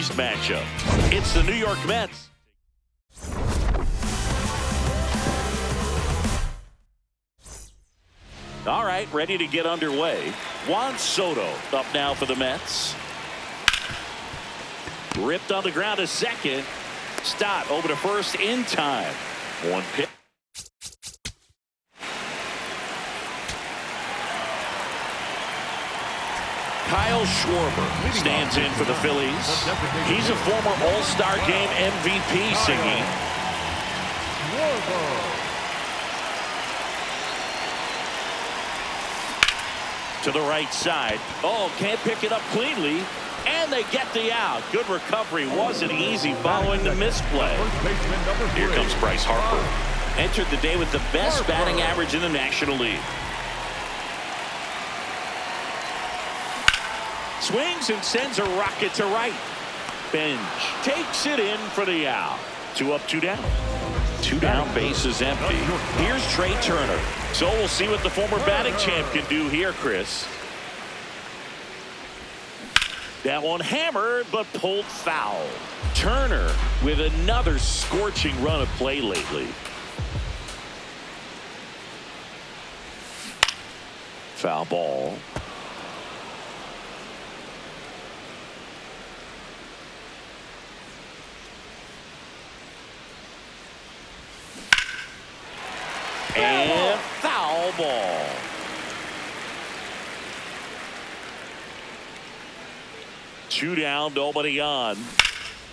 Series matchup. It's the New York Mets. All right, ready to get underway. Juan Soto up now for the Mets. Ripped on the ground to second. Stott over to first in time. One pitch. Kyle Schwarber stands in for the Phillies. He's a former All-Star Game MVP singing. To the right side. Oh, can't pick it up cleanly. And they get the out. Good recovery. Wasn't easy following the misplay. Here comes Bryce Harper. Entered the day with the best batting average in the National League. Swings and sends a rocket to right. Bench takes it in for the out. 2 up, 2 down. 2 down, base is empty. Here's Trey Turner. So we'll see what the former batting champ can do here, Chris. That one hammered, but pulled foul. Turner with another scorching run of play lately. Foul ball. And foul ball. Two down, nobody on.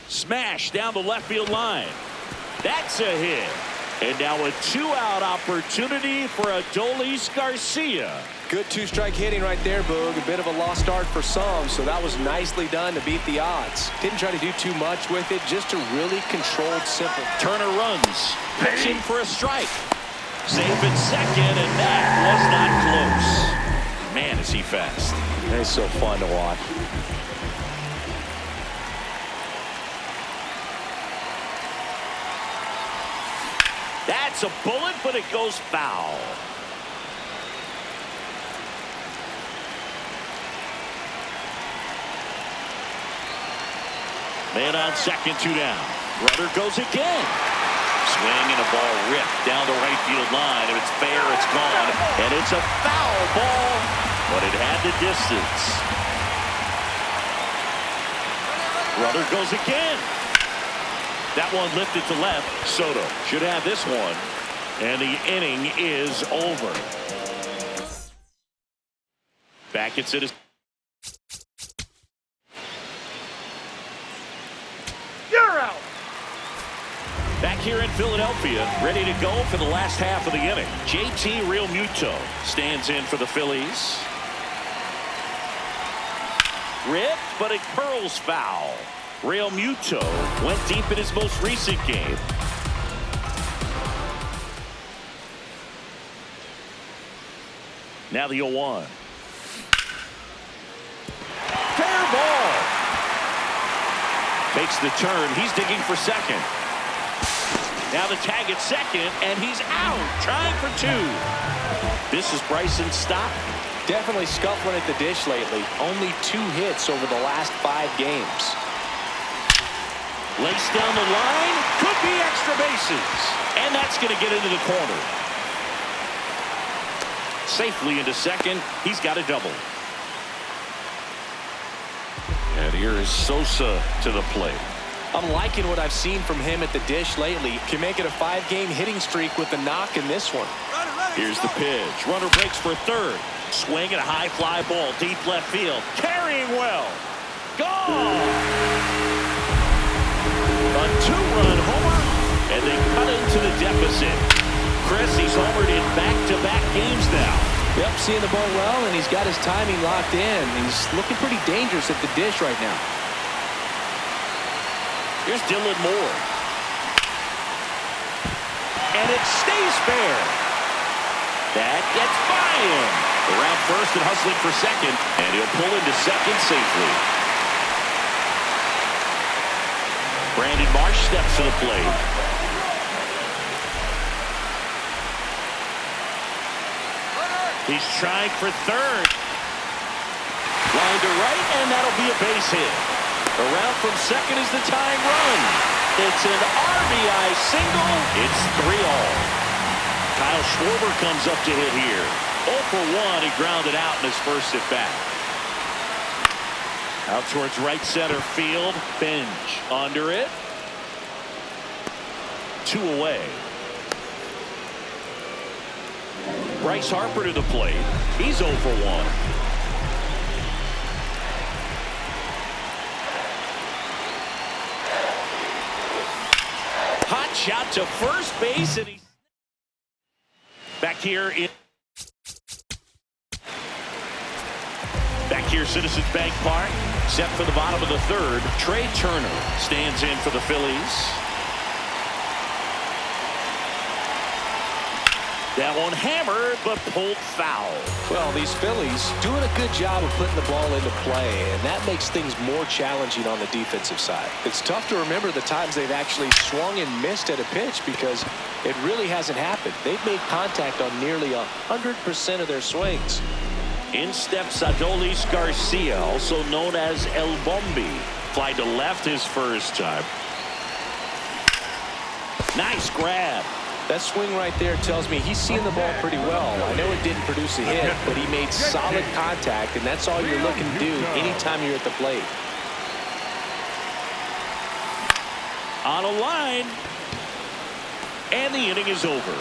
Smash down the left field line. That's a hit. And now a 2-out opportunity for Adolis Garcia. Good 2-strike hitting right there, Boog. A bit of a lost start for some, so that was nicely done to beat the odds. Didn't try to do too much with it, just a really controlled, simple. Turner runs, pitching for a strike. Safe at second, and that was not close. Man, is he fast. He's so fun to watch. That's a bullet, but it goes foul. Man on second, 2 down. Runner goes again. Swing and a ball ripped down the right field line. If it's fair, it's gone. And it's a foul ball, but it had the distance. Runner goes again. That one lifted to left. Soto should have this one. And the inning is over. Back at Citizens. You're out. Back here in Philadelphia, ready to go for the last half of the inning. JT Realmuto stands in for the Phillies. Ripped, but it curls foul. Realmuto went deep in his most recent game. Now the 0-1. Fair ball. Takes the turn. He's digging for second. Now the tag at second, and he's out. Trying for 2. This is Bryson Stott. Definitely scuffling at the dish lately. Only 2 hits over the last 5 games. Lace down the line. Could be extra bases. And that's going to get into the corner. Safely into second. He's got a double. And here is Sosa to the plate. I'm liking what I've seen from him at the dish lately. Can make it a 5-game hitting streak with the knock in this one. Here's the pitch. Runner breaks for third. Swing and a high fly ball. Deep left field. Carrying well. Gone. A 2-run homer. And they cut into the deficit. Chris, he's homered in back-to-back games now. Yep, seeing the ball well, and he's got his timing locked in. He's looking pretty dangerous at the dish right now. Here's Dylan Moore. And it stays fair. That gets by him. Around first and hustling for second. And he'll pull into second safely. Brandon Marsh steps to the plate. He's trying for third. Line to right, and that'll be a base hit. Around from second is the tying run. It's an RBI single. It's 3-all. Kyle Schwarber comes up to hit here. 0 for 1. He grounded out in his first at bat. Out towards right center field. Bench under it. 2 away. Bryce Harper to the plate. He's 0 for 1. Hot shot to first base, and he's back here Citizens Bank Park, set for the bottom of the third. Trey Turner stands in for the Phillies. That one hammered, but pulled foul. Well, these Phillies doing a good job of putting the ball into play, and that makes things more challenging on the defensive side. It's tough to remember the times they've actually swung and missed at a pitch because it really hasn't happened. They've made contact on nearly 100% of their swings. In steps Adolis Garcia, also known as El Bombi. Fly to left his first time. Nice grab. That swing right there tells me he's seeing the ball pretty well. I know it didn't produce a hit, but he made solid contact, and that's all you're looking to do anytime you're at the plate. On a line, and the inning is over.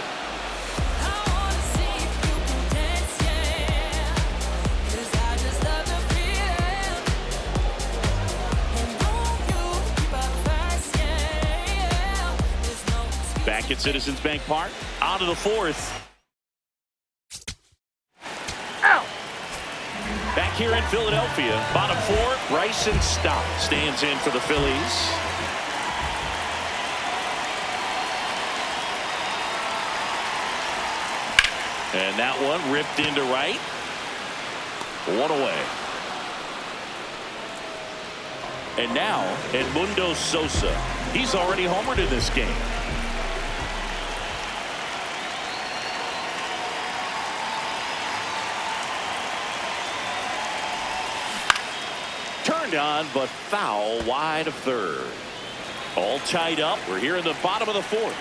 Back at Citizens Bank Park, on to the fourth. Out. Back here in Philadelphia, bottom four, Bryson Stott stands in for the Phillies. And that one ripped into right. 1 away. And now, Edmundo Sosa. He's already homered in this game. Turned on, but foul wide of third. All tied up. We're here in the bottom of the fourth.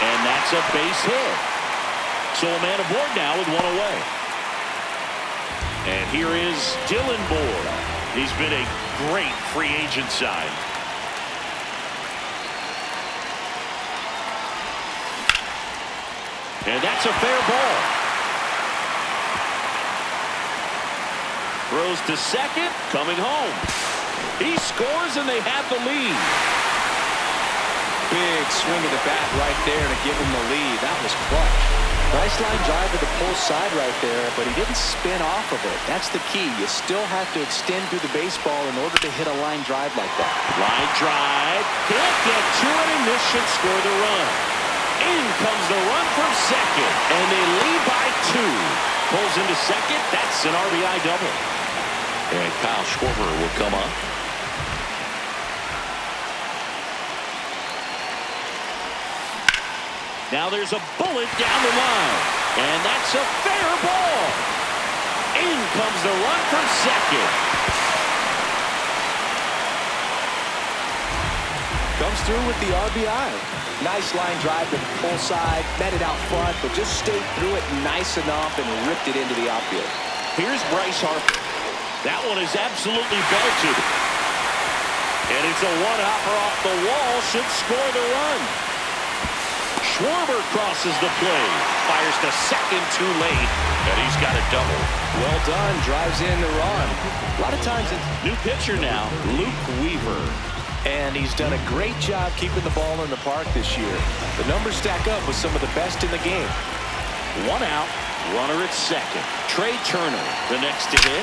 And that's a base hit. So a man aboard now with 1 away. And here is Dylan Boyd. He's been a great free agent sign. And that's a fair ball. Throws to second, coming home. He scores, and they have the lead. Big swing of the bat right there to give him the lead. That was clutch. Nice line drive to the pull side right there, but he didn't spin off of it. That's the key. You still have to extend through the baseball in order to hit a line drive like that. Line drive. Can't get to it, and this should score the run. In comes the run from second, and they lead by 2. Pulls into second. That's an RBI double. And Kyle Schwarber will come up. Now there's a bullet down the line, and that's a fair ball. In comes the run from second. Comes through with the RBI. Nice line drive to the pull side, met it out front, but just stayed through it nice enough and ripped it into the outfield. Here's Bryce Harper. That one is absolutely belted. And it's a one-hopper off the wall, should score the run. Schwarber crosses the plate, fires to second too late, and he's got a double. Well done, drives in the run. A lot of times it's new pitcher now, Luke Weaver. And he's done a great job keeping the ball in the park this year. The numbers stack up with some of the best in the game. 1 out, runner at second. Trey Turner, the next to hit.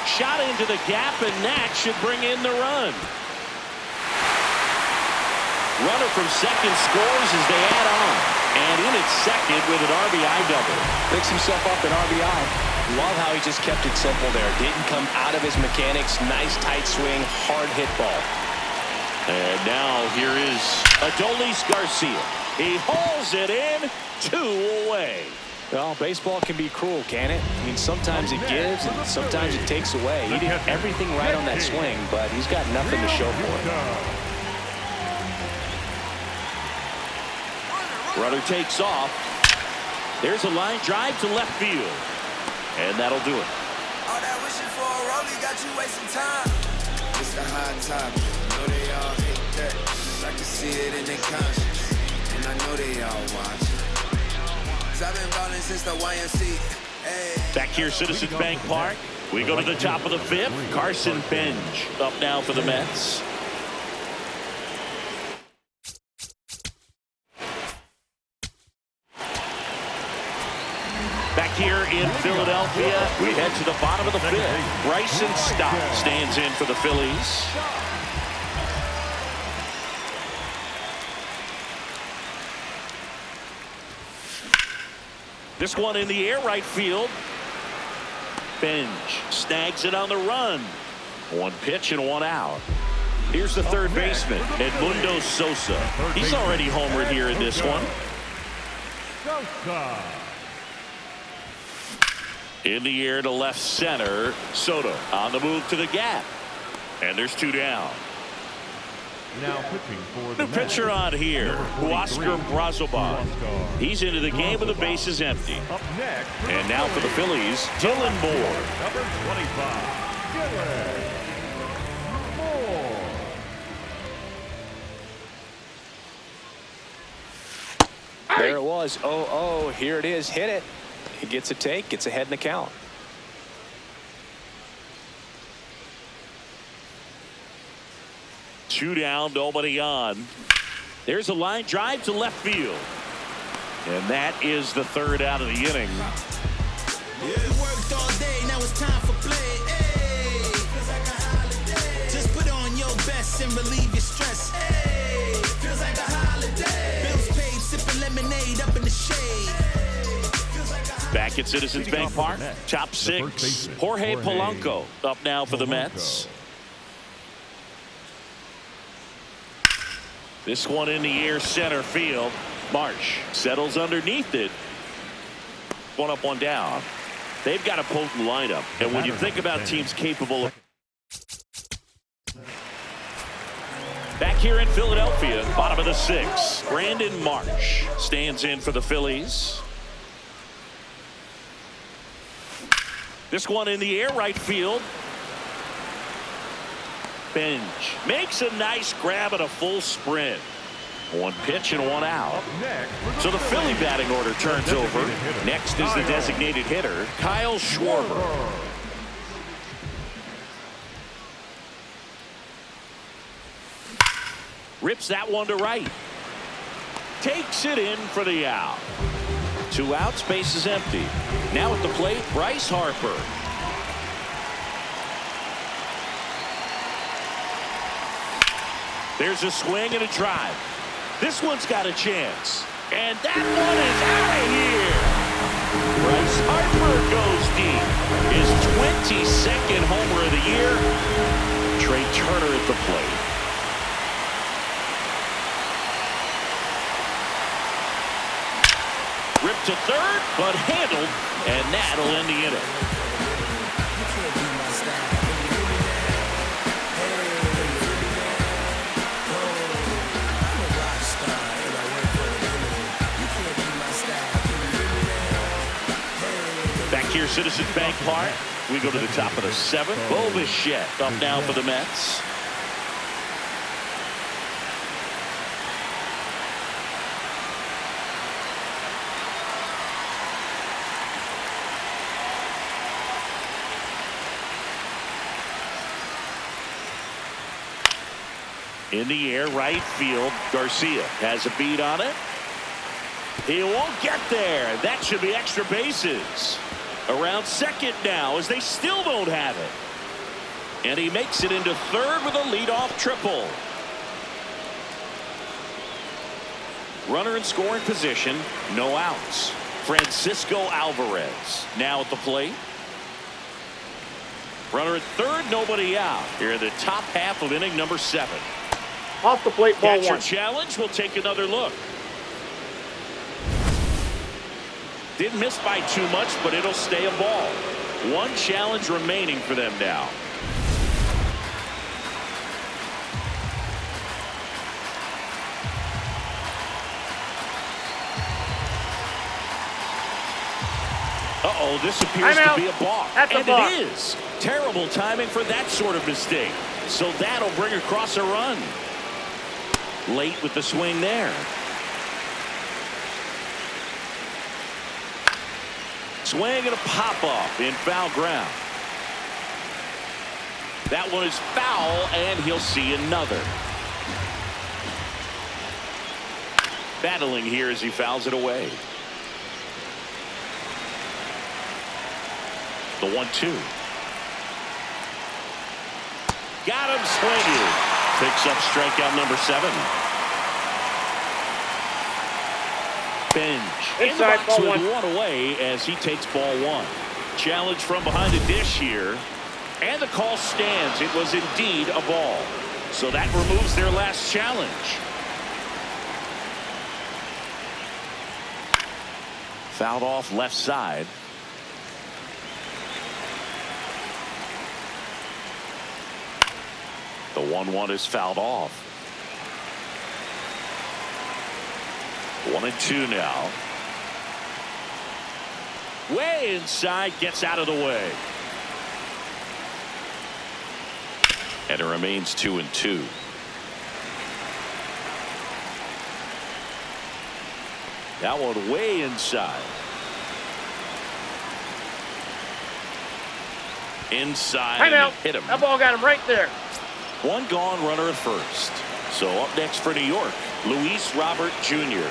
Shot into the gap, and that should bring in the run. Runner from second scores as they add on. And in at second with an RBI double. Picks himself up an RBI. Love how he just kept it simple there. Didn't come out of his mechanics. Nice tight swing, hard hit ball. And now here is Adolis Garcia. He hauls it in, 2 away. Well, baseball can be cruel, can it? I mean, sometimes it gives and sometimes it takes away. He did everything right on that swing, but he's got nothing to show for it. Runner takes off. There's a line drive to left field. And that'll do it. All that wishing for a rollie got you wasting time. It's the high top. Know they all hate that. I can see it in their conscience. And I know they all watch. I've been ballin' since the YMC. Hey. Back here, Citizens Bank Park. We go to the top of the fifth. Carson Benj up now for the Mets. Back here in Philadelphia, we head to the bottom of the fifth. Bryson Stott stands in for the Phillies. This one in the air, right field. Benj snags it on the run. One pitch and one out. Here's the third baseman, Edmundo Sosa. He's already homered here in this one. In the air to left center. Soto on the move to the gap. And there's two down. Now pitching for the New pitcher on here, Oscar Brazoban. He's into the game with the bases empty. Up next, and now for the Phillies, Dylan Moore. Number 25, Dylan Moore. There it was. 0-0. Here it is. Hit it. He gets a take, gets ahead in the count. Two down, nobody on. There's a line drive to left field. And that is the third out of the inning. Worked all day, now it's time for play. Hey. Feels like a holiday. Just put on your best and relieve your stress. Hey. Feels like a holiday. Bills paid, sipping lemonade up in the shade. Back at Citizens Bank Park, top six. Jorge Polanco up now for the Mets. This one in the air, center field. Marsh settles underneath it. One up, one down. They've got a potent lineup. And when you think about teams capable of... Back here in Philadelphia, bottom of the sixth, Brandon Marsh stands in for the Phillies. This one in the air, right field. Benj makes a nice grab at a full sprint. One pitch and one out. So the Philly batting order turns over. Next is the designated hitter, Kyle Schwarber. Rips that one to right. Takes it in for the out. Two outs, base is empty. Now at the plate, Bryce Harper. There's a swing and a drive. This one's got a chance. And that one is out of here. Bryce Harper goes deep. His 22nd homer of the year. Trey Turner at the plate. Ripped to third, but handled, and that'll end the inning. Back here, Citizens Bank Park. We go to the top of the seventh. Bo Bichette up now for the Mets. In the air, right field. Garcia has a beat on it. He won't get there. That should be extra bases. Around second now as they still don't have it. And he makes it into third with a leadoff triple. Runner in scoring position. No outs. Francisco Alvarez now at the plate. Runner at third, nobody out. Here in the top half of inning number 7. Off the plate, ball Catcher one. challenge. We'll take another look. Didn't miss by too much, but it'll stay a ball. One challenge remaining for them now. Uh-oh, this appears to be a balk. That's a balk. It is. Terrible timing for that sort of mistake. So that'll bring across a run. Late with the swing there. Swing and a pop-off in foul ground. That one is foul, and he'll see another. Battling here as he fouls it away. The 1-2. Got him swinging. Picks up strikeout number 7. Benj in the box with one away as he takes ball 1. Challenge from behind the dish here. And the call stands. It was indeed a ball. So that removes their last challenge. Fouled off left side. The 1-1 is fouled off. 1-2 now. Way inside, gets out of the way. And it remains 2-2. That one way inside. Inside and hit him. That ball got him right there. One gone, runner at first. So up next for New York, Luis Robert Jr.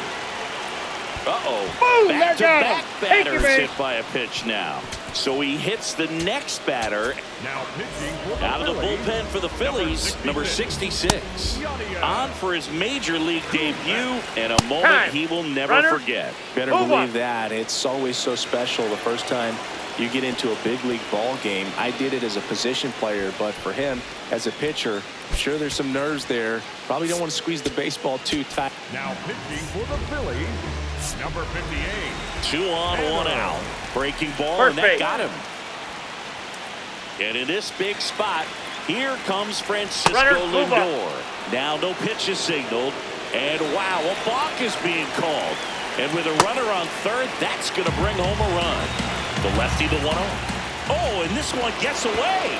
Boom, Back-to-back batters hit by a pitch now. So he hits the next batter. Now pitching for the Out of the Phillies, bullpen for the Phillies, number 66. On for his major league debut, and a moment he will never forget. Better believe that. It's always so special the first time you get into a big league ball game. I did it as a position player, but for him as a pitcher, I'm sure there's some nerves there. Probably don't want to squeeze the baseball too tight. Now pitching for the Phillies, number 58. 2 on, 1 out. Breaking ball, and that got him. And in this big spot, here comes Francisco Lindor. Now no pitch is signaled. And wow, a balk is being called. And with a runner on third, that's going to bring home a run. The lefty, the 1-0. Oh, and this one gets away.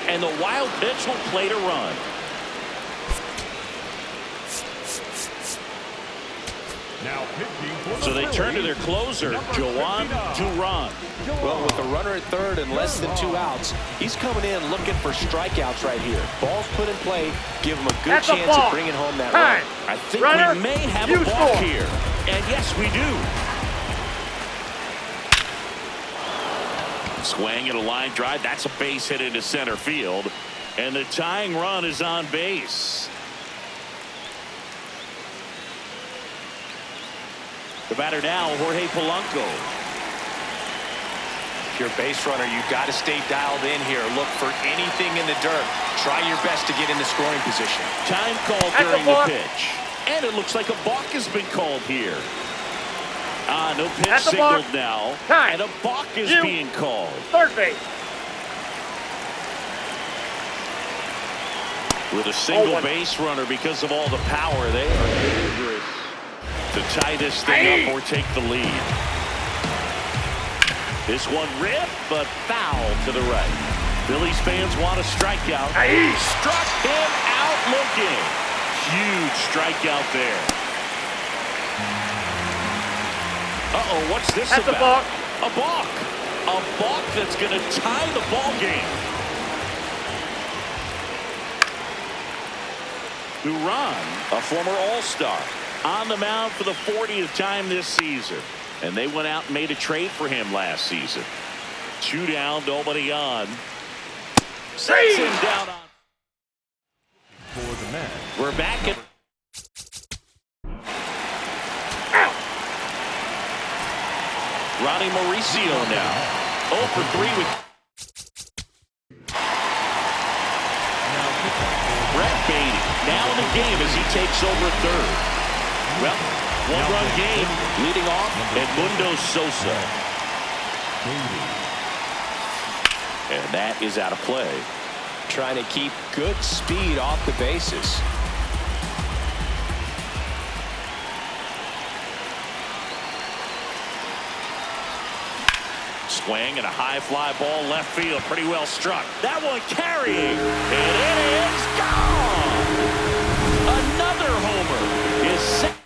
And the wild pitch will play to run. Now pitching for the So they Phillies, turn to their closer, Joan Duran. Well, with a runner at third and less than 2 outs, he's coming in looking for strikeouts right here. Ball's put in play, give him a good chance at bringing home that run. I think we may have a balk here. And yes, we do. Swing and a line drive. That's a base hit into center field. And the tying run is on base. The batter now, Jorge Polanco. If you're a base runner, you've got to stay dialed in here. Look for anything in the dirt. Try your best to get in the scoring position. Time called during the pitch. And it looks like a balk has been called here. No pitch signaled now. And a balk is being called. Third base. With a single base runner because of all the power, they are dangerous to tie this thing up or take the lead. This one ripped, but foul to the right. Phillies fans want a strikeout. Struck him out looking. Huge strikeout there. Uh-oh, what's this about? That's a balk. A balk. A balk that's going to tie the ball game. Duran, a former All-Star, on the mound for the 40th time this season. And they went out and made a trade for him last season. 2 down, nobody on. Sets him down on. For the Mets, We're back at. Ronnie Mauricio now. 0 for 3 with. Brett Beatty now in the game as he takes over third. Well, One-run game leading off Edmundo Sosa. And that is out of play. Trying to keep good speed off the bases. Swing and a high fly ball left field. Pretty well struck. That one carrying. And it is gone. Another homer is set.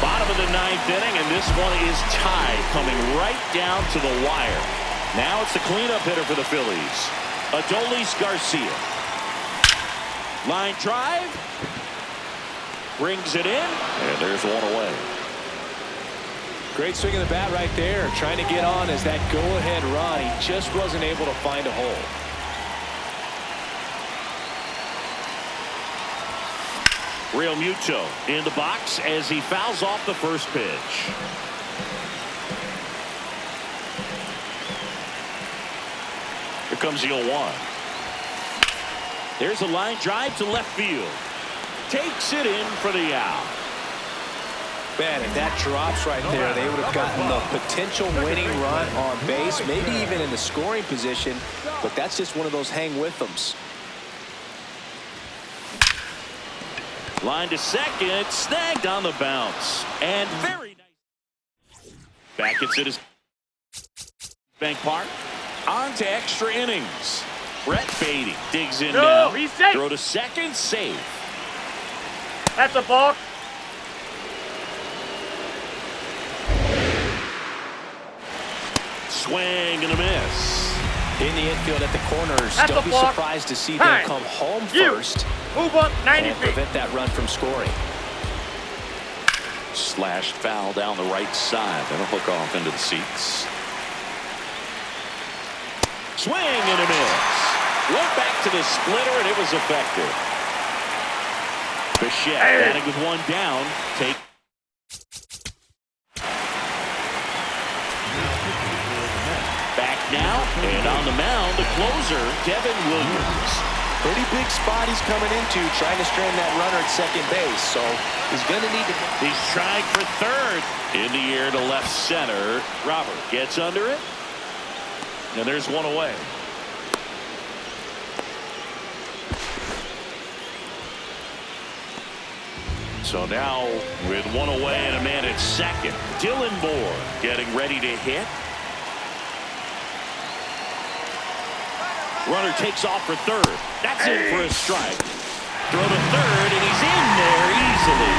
Bottom of the ninth inning, and this one is tied, coming right down to the wire. Now it's the cleanup hitter for the Phillies, Adolis Garcia. Line drive. Brings it in, and there's one away. Great swing of the bat right there, trying to get on as that go-ahead run. He just wasn't able to find a hole. Real Muto in the box as he fouls off the first pitch. Here comes the 0-1. There's a line drive to left field. Takes it in for the out. Man, if that drops right there, they would have gotten the potential winning run on base, maybe even in the scoring position, but that's just one of those hang with thems. Line to second, snagged on the bounce, and very nice. Back at Citizens Bank Park, on to extra innings. Brett Beatty digs in now. He's safe. Throw to second, safe. That's a balk. Swing and a miss. In the infield at the corners, That's don't a be block. surprised to see Hey, them come home you. first Move up 90 and feet. prevent that run from scoring. Slashed foul down the right side. That'll hook off into the seats. Swing and a miss. Went back to the splitter, and it was effective. Bichette batting with one down. Take. Back now, and on the mound, the closer, Devin Williams. Pretty big spot he's coming into, trying to strand that runner at second base, so he's going to need to. He's trying for third. In the air to left center. Robert gets under it. And there's one away. So now with one away and a man at second, Dylan Moore getting ready to hit. Runner takes off for third. That's in for a strike. Throw to third, and he's in there easily.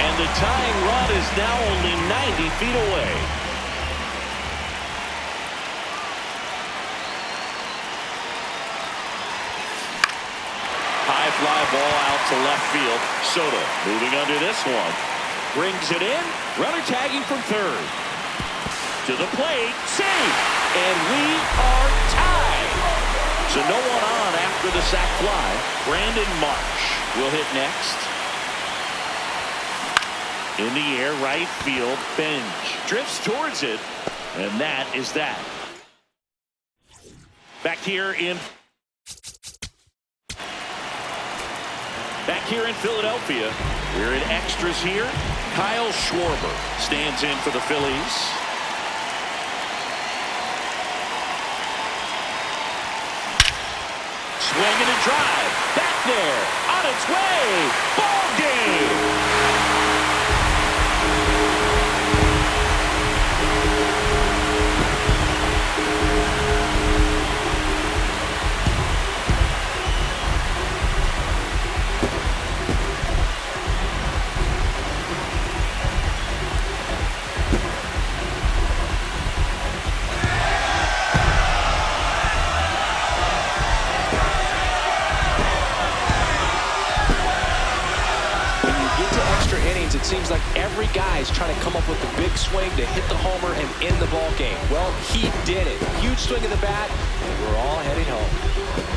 And the tying run is now only 90 feet away. High fly ball out to left field. Soto moving under this one. Brings it in. Runner tagging from third. To the plate. Safe. And we are tied. So no one on after the sac fly. Brandon Marsh will hit next. In the air, right field. Bench drifts towards it. And that is that. Back here in Philadelphia, we're in extras here. Kyle Schwarber stands in for the Phillies. Swing and a drive. Back there. On its way. Ball game. It seems like every guy is trying to come up with the big swing to hit the homer and end the ball game. Well, he did it. Huge swing of the bat, and we're all heading home.